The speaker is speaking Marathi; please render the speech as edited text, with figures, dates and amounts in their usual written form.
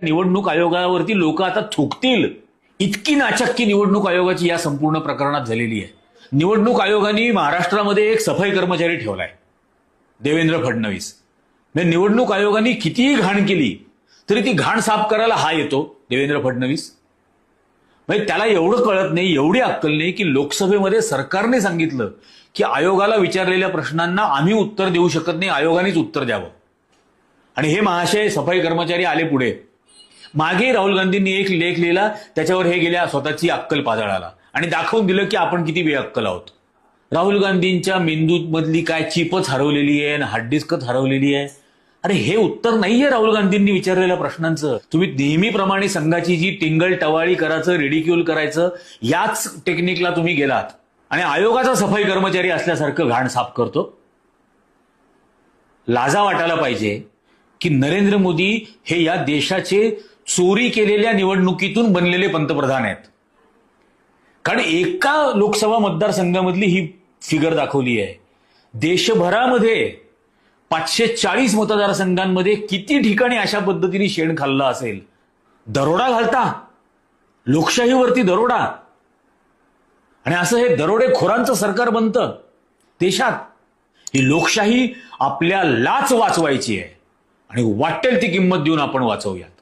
निवडणूक आयोगावरती लोक आता थुकतील इतकी नाचक्की निवडणूक आयोगाची या संपूर्ण प्रकरणात झालेली आहे. निवडणूक आयोगाने महाराष्ट्रामध्ये एक सफाई कर्मचारी ठेवलाय, देवेंद्र फडणवीस. म्हणजे निवडणूक आयोगाने कितीही घाण केली तरी ती घाण साफ करायला हा येतो देवेंद्र फडणवीस. म्हणजे त्याला एवढं कळत नाही, एवढी अक्कल नाही की लोकसभेमध्ये सरकारने सांगितलं की आयोगाला विचारलेल्या प्रश्नांना आम्ही उत्तर देऊ शकत नाही, आयोगानेच उत्तर द्यावं. आणि हे महाशय सफाई कर्मचारी आले पुढे. मागे राहुल गांधींनी एक लेख लिहिला, त्याच्यावर हे गेल्या स्वतःची अक्कल पाजाळाला आणि दाखवून दिलं की आपण किती बेअक्कल आहोत. राहुल गांधींच्या मेंदूमधली काय चिपच हरवलेली आहे, हार्ड डिस्कच हरवलेली आहे. अरे हे उत्तर नाहीये राहुल गांधींनी विचारलेल्या प्रश्नांचं. तुम्ही नेहमीप्रमाणे संघाची जी टिंगल टवाळी करायचं, रिडिक्यूल करायचं, याच टेक्निकला तुम्ही गेलात आणि आयोगाचा सफाई कर्मचारी असल्यासारखं घाण साफ करतो. लाजा वाटायला पाहिजे की नरेंद्र मोदी हे या देशाचे चोरी केलेल्या निवडणुकीतून बनलेले पंतप्रधान आहेत. कारण एका लोकसभा मतदारसंघामधली ही फिगर दाखवली आहे. देशभरामध्ये 540 मतदारसंघांमध्ये किती ठिकाणी अशा पद्धतीने शेण खाल्लं असेल. दरोडा घालता, लोकशाहीवरती दरोडा. आणि असं हे दरोडेखोरांचं सरकार बनतं देशात. ही लोकशाही आपल्यालाच वाचवायची आहे आणि वाटेल ती किंमत देऊन आपण वाचवूयात.